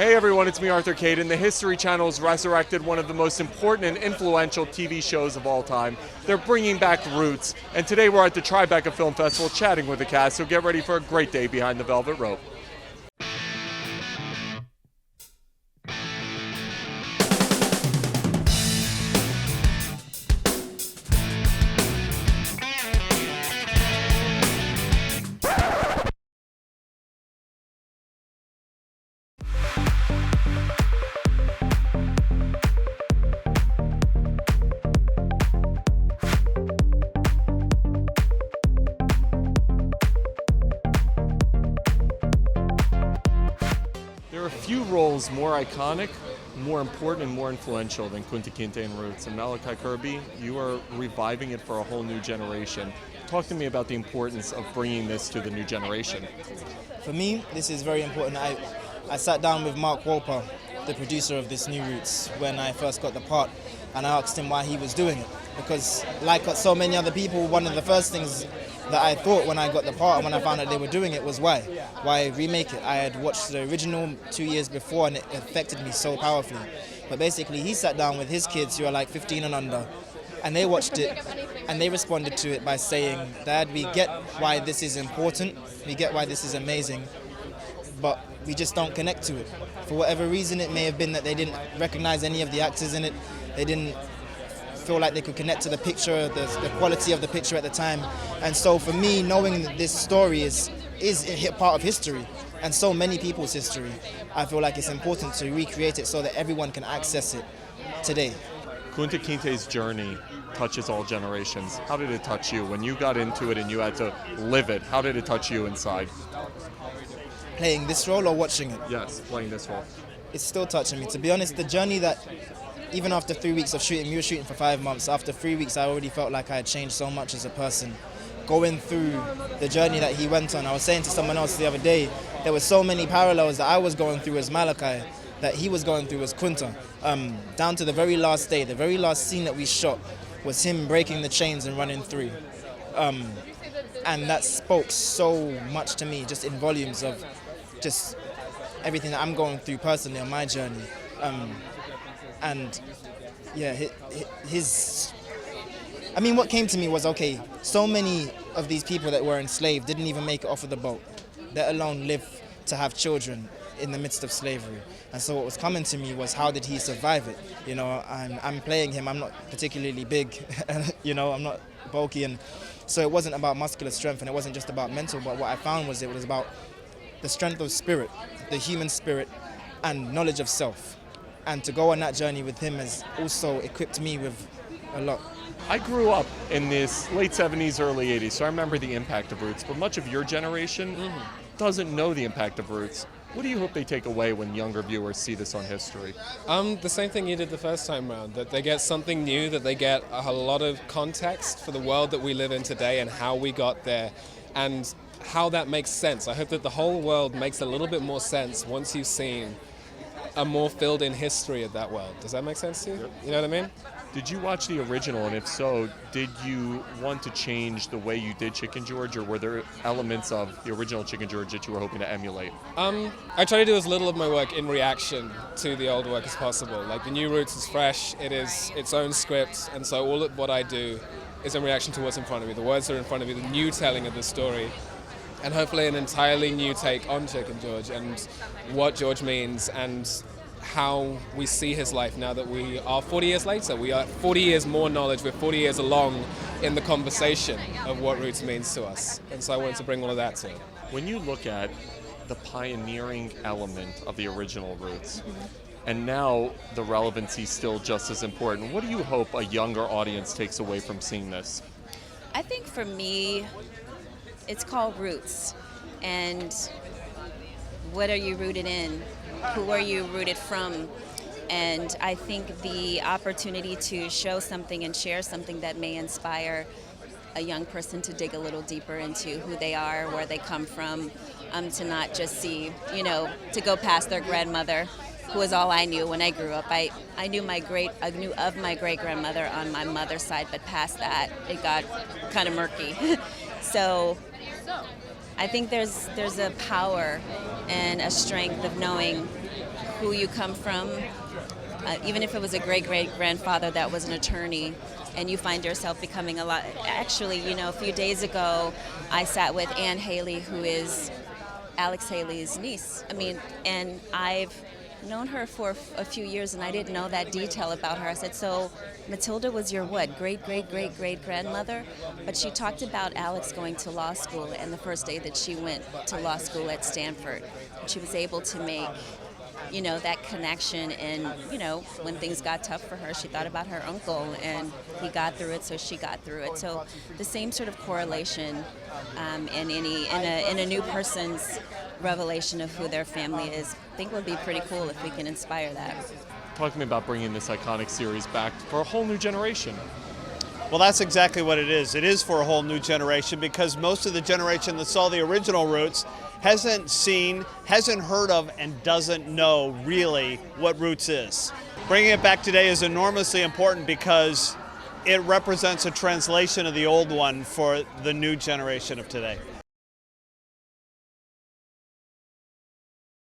Hey everyone, it's me, Arthur Kade, and the History Channel's resurrected one of the most important and influential TV shows of all time. They're bringing back Roots, and today we're at the Tribeca Film Festival chatting with the cast, so get ready for a great day behind the velvet rope. There are few roles more iconic, more important, and more influential than Kunta Kinte in Roots. And Malachi Kirby, you are reviving it for a whole new generation. Talk to me about the importance of bringing this to the new generation. For me, this is very important. I sat down with Mark Wolper, the producer of this new Roots, when I first got the part, and I asked him why he was doing it. Because like so many other people, one of the first things that I thought when I got the part and when I found out they were doing it was why remake it. I had watched the original 2 years before and it affected me so powerfully. But basically he sat down with his kids who are like 15 and under, and they watched it and they responded to it by saying, "Dad, we get why this is important, we get why this is amazing, but we just don't connect to it." For whatever reason, it may have been that they didn't recognize any of the actors in it, they didn't feel like they could connect to the picture, the quality of the picture at the time. And so for me, knowing that this story is a part of history, and so many people's history, I feel like it's important to recreate it so that everyone can access it today. Kunta Kinte's journey touches all generations. How did it touch you? When you got into it and you had to live it, how did it touch you inside? Playing this role or watching it? Yes, playing this role. It's still touching me. To be honest, the journey that even after 3 weeks of shooting, we were shooting for 5 months. After 3 weeks, I already felt like I had changed so much as a person. Going through the journey that he went on, I was saying to someone else the other day, there were so many parallels that I was going through as Malachi, that he was going through as Kunta. Down to the very last day, the very last scene that we shot was him breaking the chains and running through. And that spoke so much to me, just in volumes of just everything that I'm going through personally on my journey. And yeah, what came to me was, okay, so many of these people that were enslaved didn't even make it off of the boat, let alone live to have children in the midst of slavery. And so what was coming to me was, how did he survive it? You know, I'm playing him, I'm not particularly big, you know, I'm not bulky, and so it wasn't about muscular strength and it wasn't just about mental, but what I found was it was about the strength of spirit, the human spirit, and knowledge of self. And to go on that journey with him has also equipped me with a lot. I grew up in this late 70s, early 80s, so I remember the impact of Roots, but much of your generation doesn't know the impact of Roots. What do you hope they take away when younger viewers see this on history? The same thing you did the first time round, that they get something new, that they get a lot of context for the world that we live in today and how we got there, and how that makes sense. I hope that the whole world makes a little bit more sense once you've seen a more filled-in history of that world. Does that make sense to you? Yep. You know what I mean? Did you watch the original, and if so, did you want to change the way you did Chicken George, or were there elements of the original Chicken George that you were hoping to emulate? I try to do as little of my work in reaction to the old work as possible. Like, the new Roots is fresh, it is its own script, and so all of what I do is in reaction to what's in front of me. The words that are in front of me, the new telling of the story, and hopefully an entirely new take on Chicken George and what George means and how we see his life now that we are 40 years later. We are 40 years more knowledge, we're 40 years along in the conversation of what Roots means to us. And so I wanted to bring all of that to it. When you look at the pioneering element of the original Roots, and now the relevancy is still just as important, what do you hope a younger audience takes away from seeing this? I think for me, it's called Roots, and what are you rooted in? Who are you rooted from? And I think the opportunity to show something and share something that may inspire a young person to dig a little deeper into who they are, where they come from, to not just see, you know, to go past their grandmother, who was all I knew when I grew up. I knew of my great-grandmother on my mother's side, but past that, it got kind of murky. So I think there's a power and a strength of knowing who you come from, even if it was a great-great-grandfather that was an attorney, and you find yourself becoming a lot. Actually, you know, a few days ago, I sat with Anne Haley, who is Alex Haley's niece. I mean, and I've known her for a few years, and I didn't know that detail about her. I said, so Matilda was your what, great-great-great-great-grandmother? But she talked about Alex going to law school, and the first day that she went to law school at Stanford, she was able to make, you know, that connection. And, you know, when things got tough for her, she thought about her uncle, and he got through it, so she got through it. So the same sort of correlation in a new person's revelation of who their family is, I think would be pretty cool if we can inspire that. Talk to me about bringing this iconic series back for a whole new generation. Well, that's exactly what it is. It is for a whole new generation, because most of the generation that saw the original Roots hasn't seen, hasn't heard of, and doesn't know really what Roots is. Bringing it back today is enormously important because it represents a translation of the old one for the new generation of today.